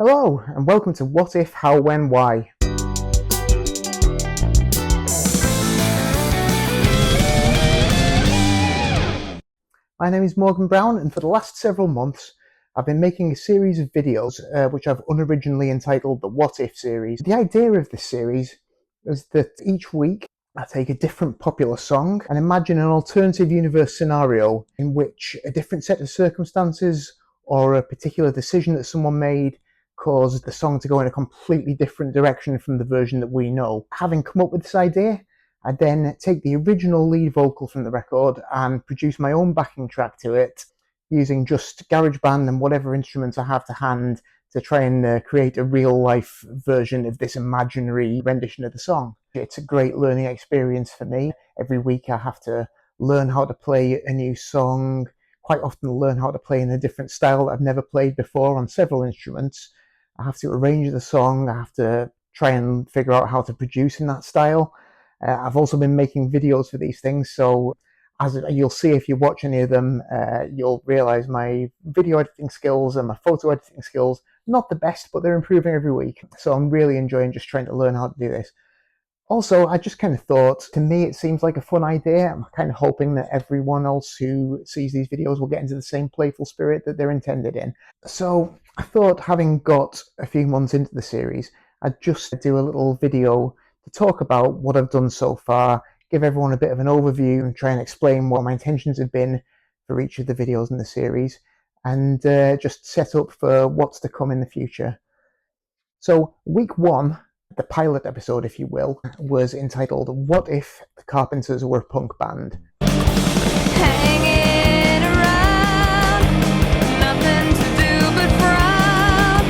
Hello, and welcome to What If, How, When, Why. My name is Morgan Brown, and for the last several months, I've been making a series of videos which I've unoriginally entitled the What If series. The idea of this series is that each week I take a different popular song and imagine an alternative universe scenario in which a different set of circumstances or a particular decision that someone made caused the song to go in a completely different direction from the version that we know. Having come up with this idea, I then take the original lead vocal from the record and produce my own backing track to it using just GarageBand and whatever instruments I have to hand to try and create a real life version of this imaginary rendition of the song. It's a great learning experience for me. Every week I have to learn how to play a new song, quite often learn how to play in a different style that I've never played before on several instruments. I have to arrange the song, I have to try and figure out how to produce in that style. I've also been making videos for these things, so as you'll see if you watch any of them, you'll realize my video editing skills and my photo editing skills, not the best, but they're improving every week. So I'm really enjoying just trying to learn how to do this. Also, I just kind of thought, to me, it seems like a fun idea. I'm kind of hoping that everyone else who sees these videos will get into the same playful spirit that they're intended in. So I thought, having got a few months into the series, I'd just do a little video to talk about what I've done so far, give everyone a bit of an overview and try and explain what my intentions have been for each of the videos in the series, and just set up for what's to come in the future. So week one, the pilot episode, if you will, was entitled What If the Carpenters Were a Punk Band? Hanging around, nothing to do but frown.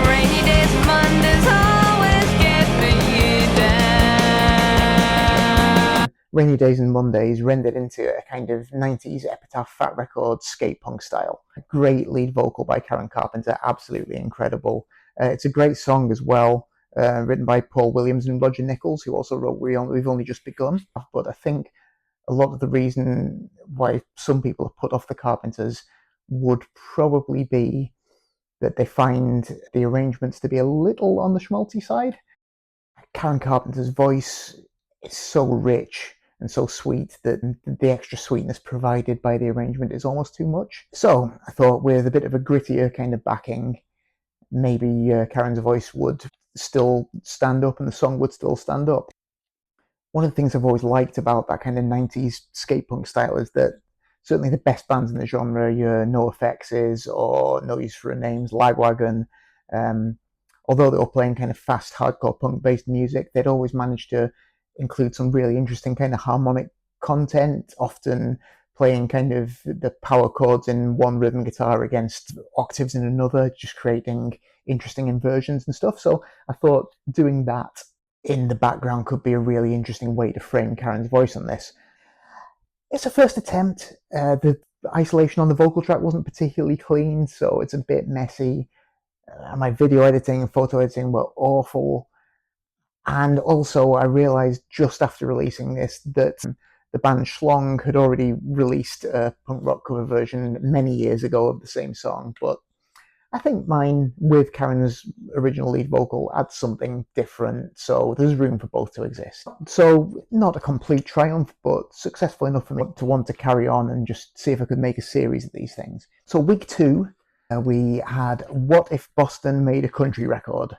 Rainy days and Mondays always get me down. Rainy Days and Mondays rendered into a kind of 90s Epitaph Fat Records skate punk style. A great lead vocal by Karen Carpenter, absolutely incredible. It's a great song as well. Written by Paul Williams and Roger Nichols, who also wrote We've Only Just Begun. But I think a lot of the reason why some people have put off the Carpenters would probably be that they find the arrangements to be a little on the schmaltzy side. Karen Carpenter's voice is so rich and so sweet that the extra sweetness provided by the arrangement is almost too much. So I thought, with a bit of a grittier kind of backing, maybe Karen's voice would still stand up and the song would still stand up. One of the things I've always liked about that kind of 90s skate punk style is that certainly the best bands in the genre, your NoFX's or No Use for a Name's, Lagwagon, although they were playing kind of fast hardcore punk based music, they'd always managed to include some really interesting kind of harmonic content, often playing kind of the power chords in one rhythm guitar against octaves in another, just creating interesting inversions and stuff. So I thought doing that in the background could be a really interesting way to frame Karen's voice on this. It's a first attempt. The isolation on the vocal track wasn't particularly clean, so it's a bit messy. My video editing and photo editing were awful. And also I realized just after releasing this that the band Schlong had already released a punk rock cover version many years ago of the same song, but I think mine, with Karen's original lead vocal, adds something different, so there's room for both to exist. So not a complete triumph, but successful enough for me to want to carry on and just see if I could make a series of these things. So week two, we had What If Boston Made a Country Record?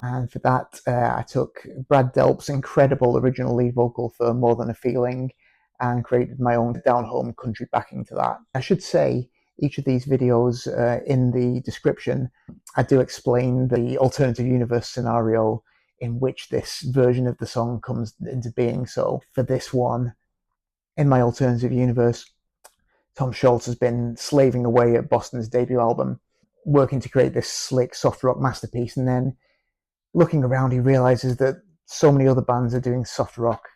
And for that, I took Brad Delp's incredible original lead vocal for More Than a Feeling and created my own down-home country backing to that. I should say, each of these videos, in the description, I do explain the alternative universe scenario in which this version of the song comes into being. So for this one, in my alternative universe, Tom Scholz has been slaving away at Boston's debut album, working to create this slick soft rock masterpiece, and then looking around, he realizes that so many other bands are doing soft rock.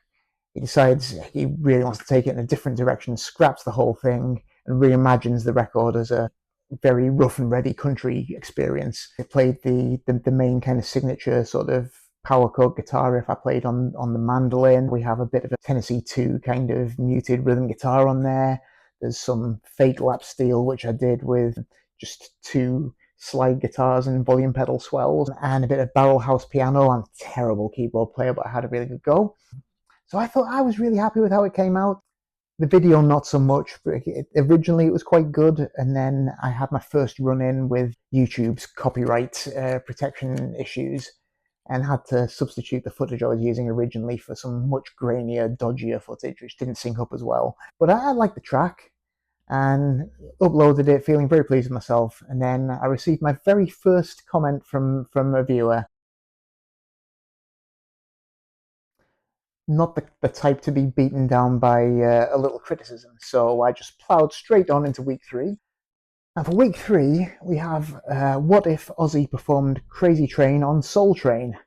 He decides he really wants to take it in a different direction, scraps the whole thing, and reimagines the record as a very rough and ready country experience. It played the main kind of signature sort of power chord guitar riff I played on the mandolin. We have a bit of a Tennessee 2 kind of muted rhythm guitar on there. There's some fake lap steel, which I did with just 2 slide guitars and volume pedal swells, and a bit of barrel house piano. I'm a terrible keyboard player, but I had a really good go. So I thought I was really happy with how it came out. The video, not so much. Originally, it was quite good, and then I had my first run-in with YouTube's copyright protection issues, and had to substitute the footage I was using originally for some much grainier, dodgier footage, which didn't sync up as well. But I liked the track, and uploaded it, feeling very pleased with myself. And then I received my very first comment from a viewer. Not the type to be beaten down by a little criticism. So I just ploughed straight on into week 3. And for week 3, we have What If Ozzy Performed Crazy Train on Soul Train.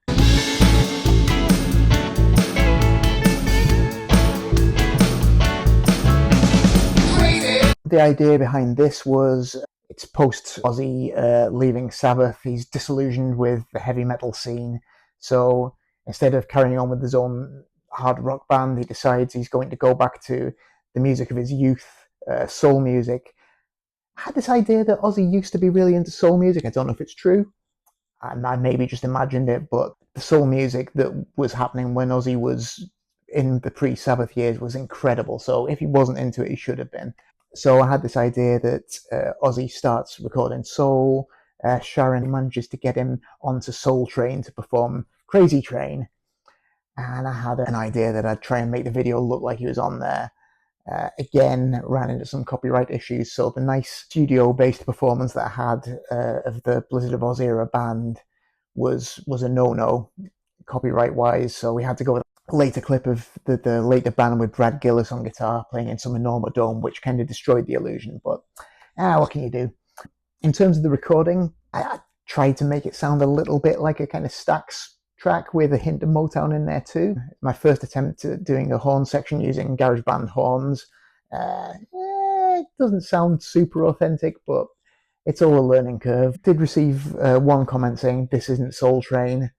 The idea behind this was it's post Ozzy leaving Sabbath. He's disillusioned with the heavy metal scene. So instead of carrying on with his own hard rock band, he decides he's going to go back to the music of his youth, soul music. I had this idea that Ozzy used to be really into soul music. I don't know if it's true, and I maybe just imagined it, but the soul music that was happening when Ozzy was in the pre-Sabbath years was incredible. So if he wasn't into it, he should have been. So I had this idea that Ozzy starts recording soul. Sharon manages to get him onto Soul Train to perform Crazy Train. And I had an idea that I'd try and make the video look like he was on there. Again, ran into some copyright issues, so the nice studio-based performance that I had of the Blizzard of Oz era band was a no-no, copyright-wise, so we had to go with a later clip of the later band with Brad Gillis on guitar playing in some Enormo Dome, which kind of destroyed the illusion, but what can you do? In terms of the recording, I tried to make it sound a little bit like a kind of Stax track with a hint of Motown in there too. My first attempt at doing a horn section using GarageBand horns. It doesn't sound super authentic, but it's all a learning curve. Did receive one comment saying, "This isn't Soul Train."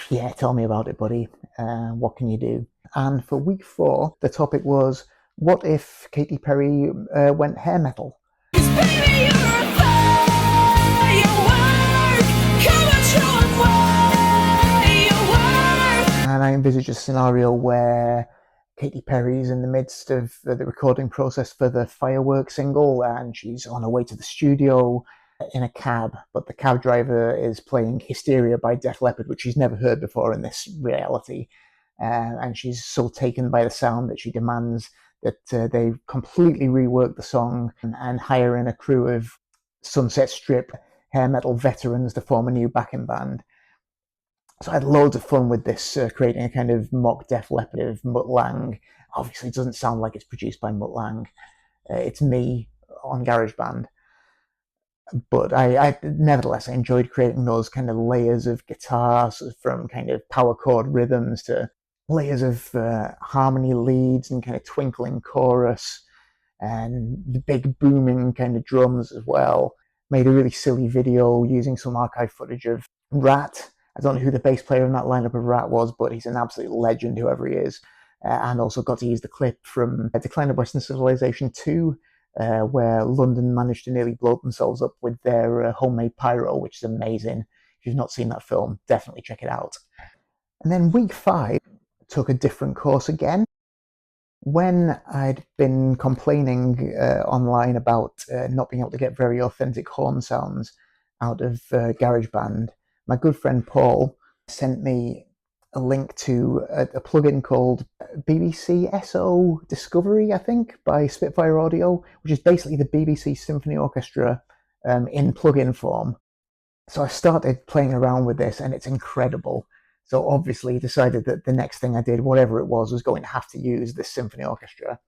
Yeah, tell me about it, buddy. What can you do? And for week 4, the topic was, what if Katy Perry went hair metal? Baby, you're a firework. Come and show 'em why you work. And I envisage a scenario where Katy Perry's in the midst of the recording process for the Firework single, and she's on her way to the studio in a cab, but the cab driver is playing Hysteria by Def Leppard, which she's never heard before in this reality. And she's so taken by the sound that she demands that they completely rework the song and hire in a crew of Sunset Strip hair metal veterans to form a new backing band. So I had loads of fun with this, creating a kind of mock Def Leppard of Mutt Lange. Obviously, it doesn't sound like it's produced by Mutt Lange. It's me on GarageBand. But I nevertheless, I enjoyed creating those kind of layers of guitars, from kind of power chord rhythms to layers of harmony leads and kind of twinkling chorus, and the big booming kind of drums as well. Made a really silly video using some archive footage of Rat. I don't know who the bass player in that lineup of Rat was, but he's an absolute legend, whoever he is. And also got to use the clip from Decline of Western Civilization 2, where London managed to nearly blow themselves up with their homemade pyro, which is amazing. If you've not seen that film, definitely check it out. And then week 5 took a different course again. When I'd been complaining online about not being able to get very authentic horn sounds out of GarageBand, my good friend Paul sent me a link to a plugin called BBC SO Discovery, I think, by Spitfire Audio, which is basically the BBC Symphony Orchestra in plugin form. So I started playing around with this, and it's incredible. So obviously decided that the next thing I did, whatever it was going to have to use this symphony orchestra.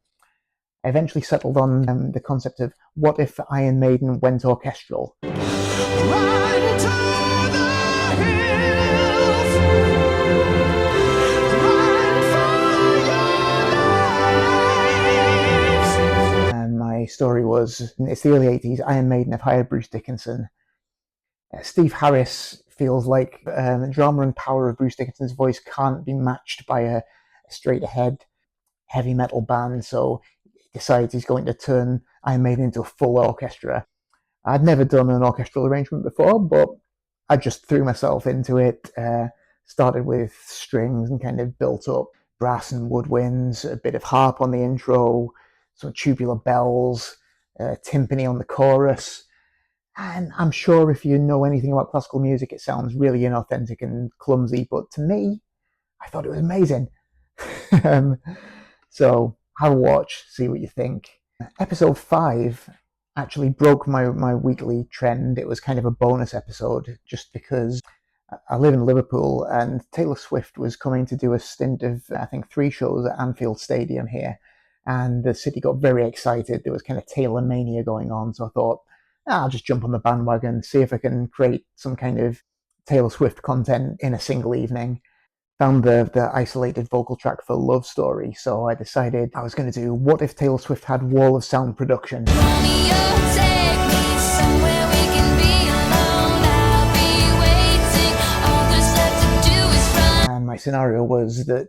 I eventually settled on the concept of, what if Iron Maiden went orchestral? And my story was, it's the early 80s, Iron Maiden have hired Bruce Dickinson. Steve Harris feels like the drama and power of Bruce Dickinson's voice can't be matched by a straight ahead heavy metal band, so he decides he's going to turn Iron Maiden into a full orchestra. I'd never done an orchestral arrangement before, but I just threw myself into it. Started with strings and kind of built up brass and woodwinds, a bit of harp on the intro, some tubular bells, timpani on the chorus. And I'm sure if you know anything about classical music, it sounds really inauthentic and clumsy, but to me, I thought it was amazing. So have a watch, see what you think. Episode 5 actually broke my weekly trend. It was kind of a bonus episode just because I live in Liverpool and Taylor Swift was coming to do a stint of, I think, 3 shows at Anfield Stadium here. And the city got very excited. There was kind of Taylor mania going on. So I thought, I'll just jump on the bandwagon, see if I can create some kind of Taylor Swift content in a single evening. Found the isolated vocal track for Love Story, so I decided I was going to do what if Taylor Swift had Wall of Sound production. And my scenario was that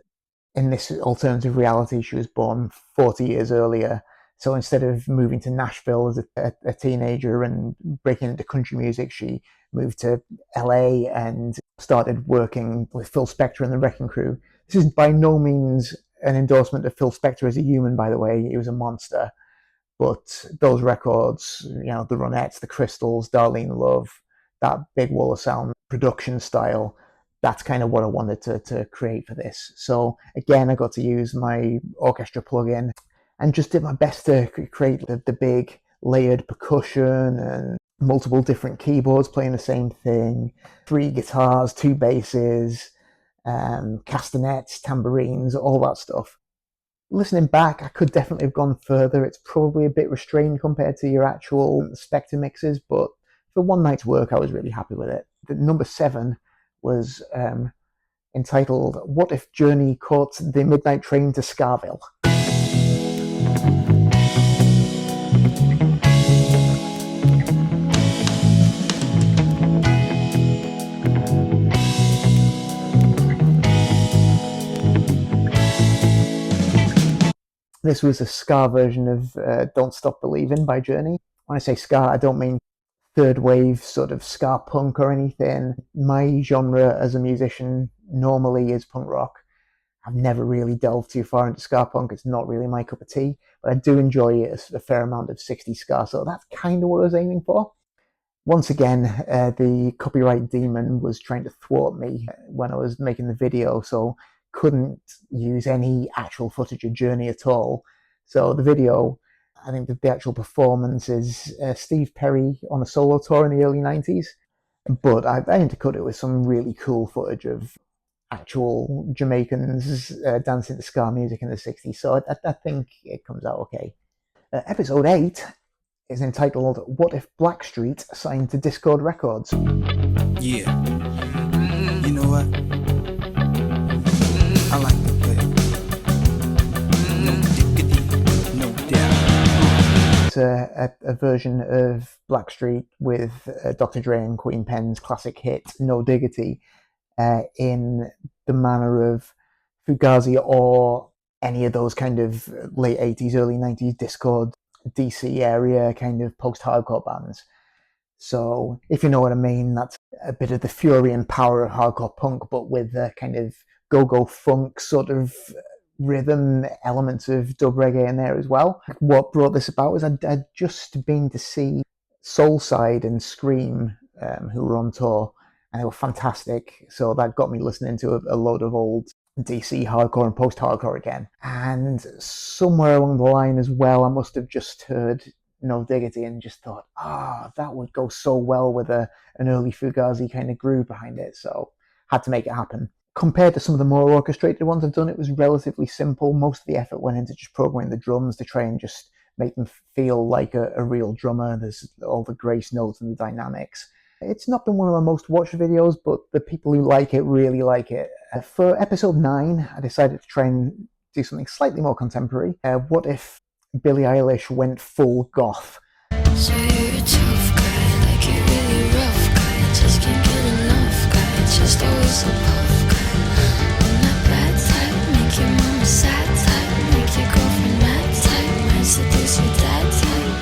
in this alternative reality, she was born 40 years earlier. So instead of moving to Nashville as a teenager and breaking into country music, she moved to LA and started working with Phil Spector and the Wrecking Crew. This is by no means an endorsement of Phil Spector as a human, by the way. He was a monster. But those records, the Ronettes, the Crystals, Darlene Love, that big Wall of Sound production style, that's kind of what I wanted to create for this. So again, I got to use my orchestra plugin and just did my best to create the big layered percussion and multiple different keyboards playing the same thing, 3 guitars, 2 basses, castanets, tambourines, all that stuff. Listening back, I could definitely have gone further. It's probably a bit restrained compared to your actual Spectre mixes, but for one night's work, I was really happy with it. The number 7 was entitled, What If Journey Caught the Midnight Train to Ska-ville? This was a ska version of Don't Stop Believin' by Journey. When I say ska, I don't mean third wave sort of ska punk or anything. My genre as a musician normally is punk rock. I've never really delved too far into ska punk. It's not really my cup of tea, but I do enjoy a fair amount of 60s ska, so that's kind of what I was aiming for. Once again, the copyright demon was trying to thwart me when I was making the video, so couldn't use any actual footage of Journey at all. So the video, I think the actual performance is Steve Perry on a solo tour in the early 90s, but I aimed to cut it with some really cool footage of actual Jamaicans dancing to ska music in the 60s, so I think it comes out okay. Episode 8 is entitled, What If Blackstreet Signed to Dischord Records? Yeah. You know what? I like to play it. No diggity, no doubt. It's a version of Blackstreet with Dr. Dre and Queen Pen's classic hit, No Diggity, in the manner of Fugazi or any of those kind of late 80s, early 90s Dischord, DC area kind of post-hardcore bands. So if you know what I mean, that's a bit of the fury and power of hardcore punk, but with the kind of go-go funk sort of rhythm elements of dub reggae in there as well. What brought this about was I'd just been to see Soulside and Scream, who were on tour, and they were fantastic. So that got me listening to a load of old DC hardcore and post-hardcore again. And somewhere along the line as well, I must have just heard No Diggity and just thought, that would go so well with an early Fugazi kind of groove behind it. So had to make it happen. Compared to some of the more orchestrated ones I've done, it was relatively simple. Most of the effort went into just programming the drums to try and just make them feel like a real drummer. There's all the grace notes and the dynamics. It's not been one of my most watched videos, but the people who like it really like it. For episode 9, I decided to try and do something slightly more contemporary. What if Billie Eilish went full goth? So you're a tough guy, like you're really rough guy, just can't get enough just always a puff cut. I'm that bad type, make your mama sad type, make your girlfriend mad type, might seduce your dad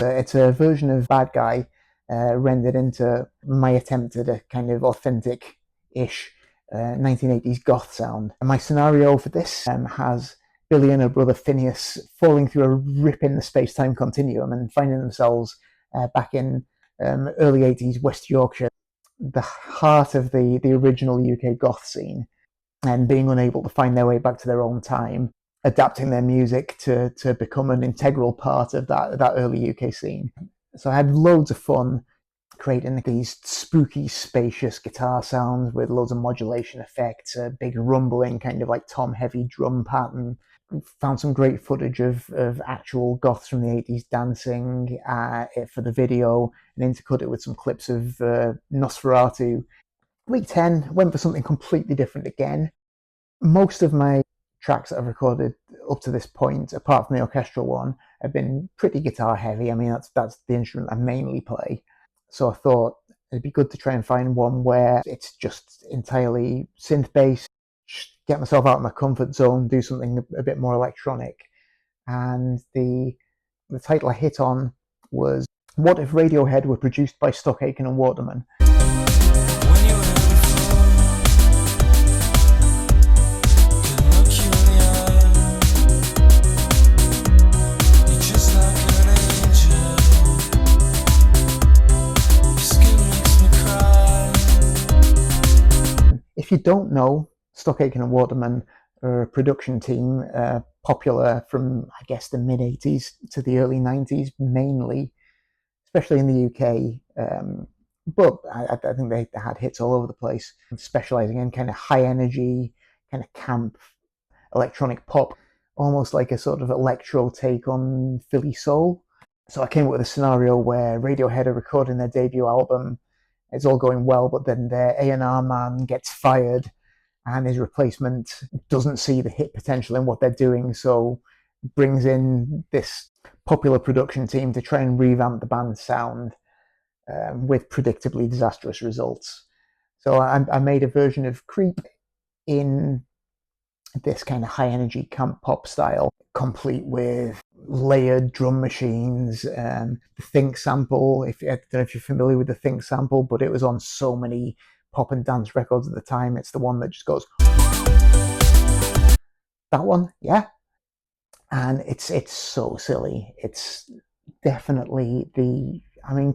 type. It's a version of Bad Guy rendered into my attempt at a kind of authentic-ish 1980s goth sound. And my scenario for this has Billy and her brother Phineas falling through a rip in the space-time continuum and finding themselves back in early 80s West Yorkshire, the heart of the original UK goth scene, and being unable to find their way back to their own time, adapting their music to become an integral part of that early UK scene. So I had loads of fun creating these spooky, spacious guitar sounds with loads of modulation effects, a big rumbling kind of like tom heavy drum pattern. Found some great footage of actual goths from the 80s dancing for the video, and intercut it with some clips of Nosferatu. Week 10 went for something completely different again. Most of my tracks that I've recorded up to this point, apart from the orchestral one, have been pretty guitar heavy. I mean, that's the instrument I mainly play. So I thought it'd be good to try and find one where it's just entirely synth-based, get myself out of my comfort zone, do something a bit more electronic. And the title I hit on was, what if Radiohead were produced by Stockaken and Waterman? If you don't know, Stockaken and Waterman are a production team popular from, I guess, the mid-80s to the early 90s, mainly, especially in the UK. But I think they had hits all over the place, specialising in kind of high-energy, kind of camp, electronic pop, almost like a sort of electro take on Philly soul. So I came up with a scenario where Radiohead are recording their debut album. It's all going well, but then their A&R man gets fired and his replacement doesn't see the hit potential in what they're doing, so brings in this popular production team to try and revamp the band's sound with predictably disastrous results. So I made a version of Creep in this kind of high-energy camp pop style, complete with layered drum machines, the Think sample. I don't know if you're familiar with the Think sample, but it was on so many pop and dance records at the time. It's the one that just goes, that one, yeah. And it's so silly. It's definitely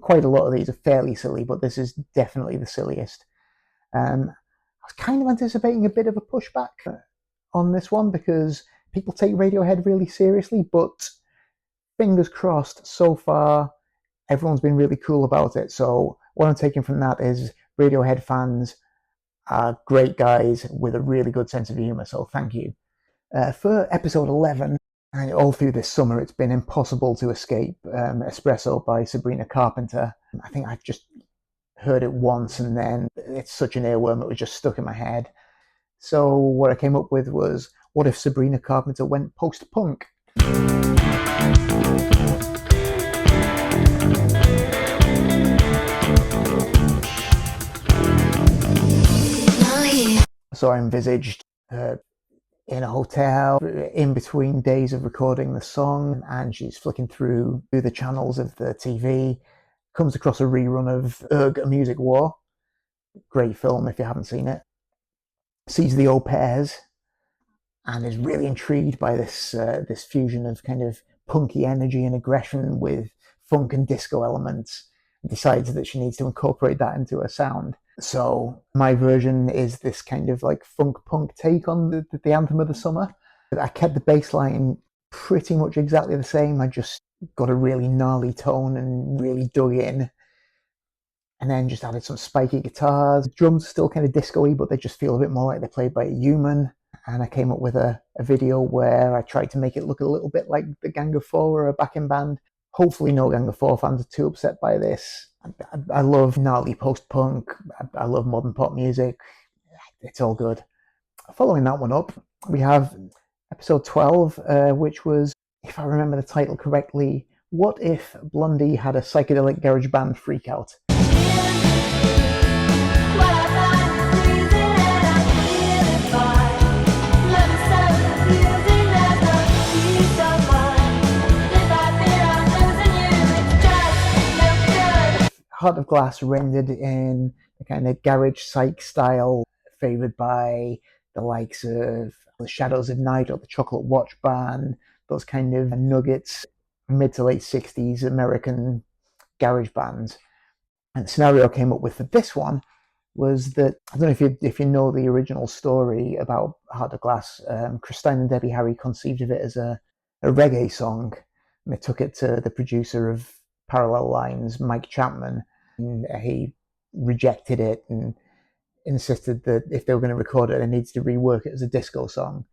quite a lot of these are fairly silly, but this is definitely the silliest. I was kind of anticipating a bit of a pushback on this one because people take Radiohead really seriously, but fingers crossed, so far everyone's been really cool about it. So what I'm taking from that is Radiohead fans are great guys with a really good sense of humour, so thank you. For episode 11, and all through this summer, it's been impossible to escape Espresso by Sabrina Carpenter. I think I've just heard it once and then it's such an earworm, it was just stuck in my head. So what I came up with was, what if Sabrina Carpenter went post-punk? So I envisaged in a hotel in between days of recording the song, and she's flicking through the channels of the TV, comes across a rerun of Erg, A Music War. Great film if you haven't seen it. Sees the Au Pairs and is really intrigued by this fusion of kind of punky energy and aggression with funk and disco elements, and decides that she needs to incorporate that into her sound. So my version is this kind of like funk punk take on the anthem of the summer. I kept the bass line pretty much exactly the same. I just got a really gnarly tone and really dug in, and then just added some spiky guitars. Drums are still kind of disco-y, but they just feel a bit more like they're played by a human. And I came up with a video where I tried to make it look a little bit like the Gang of Four or a backing band. Hopefully no Gang of Four fans are too upset by this. I love gnarly post-punk. I love modern pop music. It's all good. Following that one up, we have episode 12, which was, if I remember the title correctly, What If Blondie Had a Psychedelic Garage Band Freakout? Heart of Glass rendered in the kind of garage-psych style, favoured by the likes of the Shadows of Night or the Chocolate Watch Band, those kind of nuggets, mid to late 60s American garage bands. And the scenario I came up with for this one was that, I don't know if you know the original story about Heart of Glass. Christine and Debbie Harry conceived of it as a reggae song, and they took it to the producer of Parallel Lines, Mike Chapman, and he rejected it and insisted that if they were going to record it, they needed to rework it as a disco song.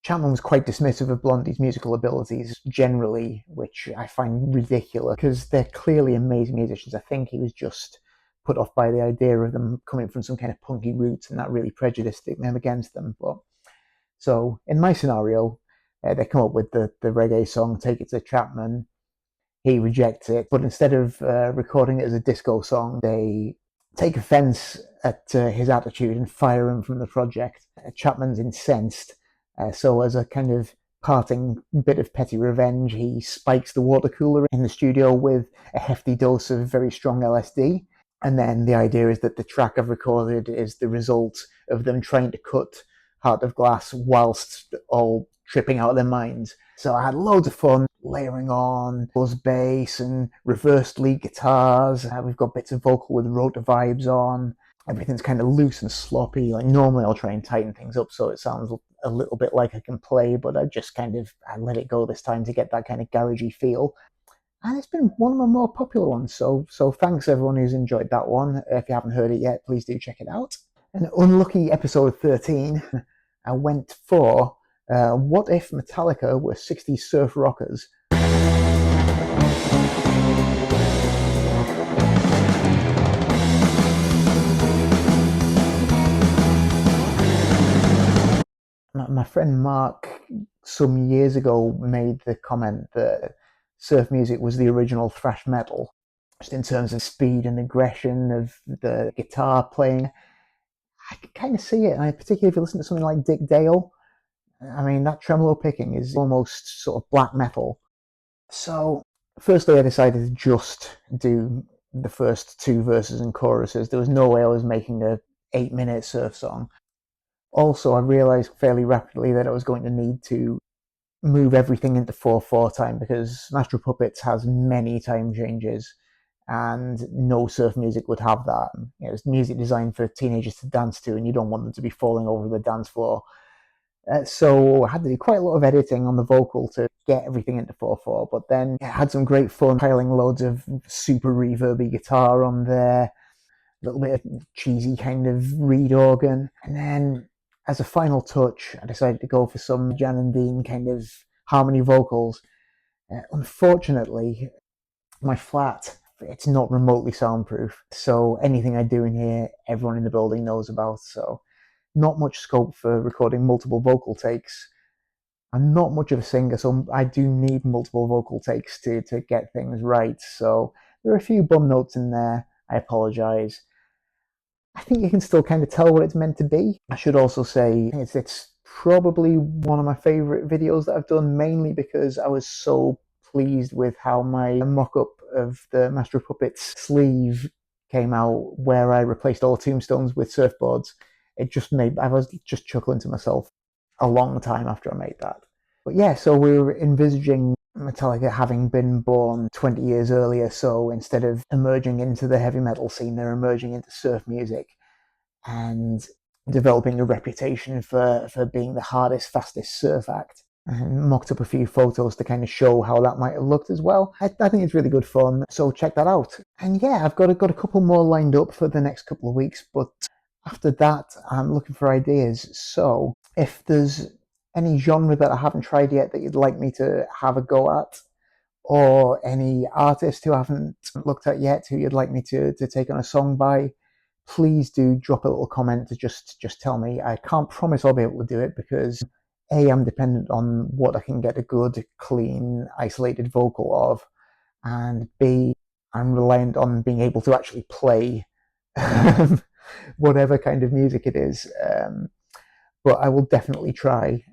Chapman was quite dismissive of Blondie's musical abilities generally, which I find ridiculous because they're clearly amazing musicians. I think he was just put off by the idea of them coming from some kind of punky roots, and that really prejudiced them against them. But so in my scenario, they come up with the reggae song, take it to Chapman. He rejects it, but instead of recording it as a disco song, they take offense at his attitude and fire him from the project. Chapman's incensed, so as a kind of parting bit of petty revenge, he spikes the water cooler in the studio with a hefty dose of very strong LSD. And then the idea is that the track I've recorded is the result of them trying to cut Heart of Glass whilst all tripping out of their minds. So I had loads of fun layering on buzz bass and reversed lead guitars. We've got bits of vocal with rotor vibes on. Everything's kind of loose and sloppy. Like normally I'll try and tighten things up so it sounds a little bit like I can play, but I let it go this time to get that kind of garagey feel. And it's been one of my more popular ones. So thanks everyone who's enjoyed that one. If you haven't heard it yet, please do check it out. An unlucky episode 13, I went for what if Metallica were 60s surf rockers? My friend Mark some years ago made the comment that surf music was the original thrash metal, just in terms of speed and aggression of the guitar playing. I can kind of see it, and particularly if you listen to something like Dick Dale, I mean, that tremolo picking is almost sort of black metal. So, firstly, I decided to just do the first two verses and choruses. There was no way I was making a 8-minute surf song. Also, I realized fairly rapidly that I was going to need to move everything into 4/4 time because Master of Puppets has many time changes, and no surf music would have that. It's music designed for teenagers to dance to, and you don't want them to be falling over the dance floor. So I had to do quite a lot of editing on the vocal to get everything into 4/4, but then I had some great fun piling loads of super reverby guitar on there, a little bit of cheesy kind of reed organ, and then as a final touch, I decided to go for some Jan and Dean kind of harmony vocals. Unfortunately, my flat, it's not remotely soundproof, so anything I do in here, everyone in the building knows about, so not much scope for recording multiple vocal takes. I'm not much of a singer, so I do need multiple vocal takes to get things right, so there are a few bum notes in there. I apologise. I think you can still kind of tell what it's meant to be. I should also say it's probably one of my favourite videos that I've done, mainly because I was so pleased with how my mock-up of the Master of Puppets sleeve came out, where I replaced all the tombstones with surfboards. I was just chuckling to myself a long time after I made that. But yeah, so we were envisaging Metallica having been born 20 years earlier, so instead of emerging into the heavy metal scene, they're emerging into surf music and developing a reputation for being the hardest, fastest surf act. And mocked up a few photos to kind of show how that might have looked as well. I think it's really good fun, so check that out. And yeah, I've got a couple more lined up for the next couple of weeks, but after that, I'm looking for ideas. So if there's any genre that I haven't tried yet that you'd like me to have a go at, or any artist who I haven't looked at yet who you'd like me to take on a song by, please do drop a little comment to just tell me. I can't promise I'll be able to do it because A, I'm dependent on what I can get a good, clean, isolated vocal of, and B, I'm reliant on being able to actually play whatever kind of music it is. But I will definitely try.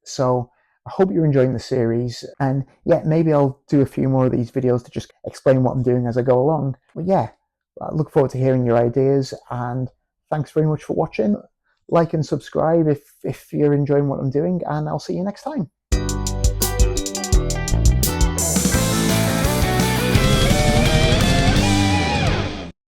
So I hope you're enjoying the series, and yeah, maybe I'll do a few more of these videos to just explain what I'm doing as I go along. But yeah, I look forward to hearing your ideas, and thanks very much for watching. Like and subscribe if you're enjoying what I'm doing, and I'll see you next time.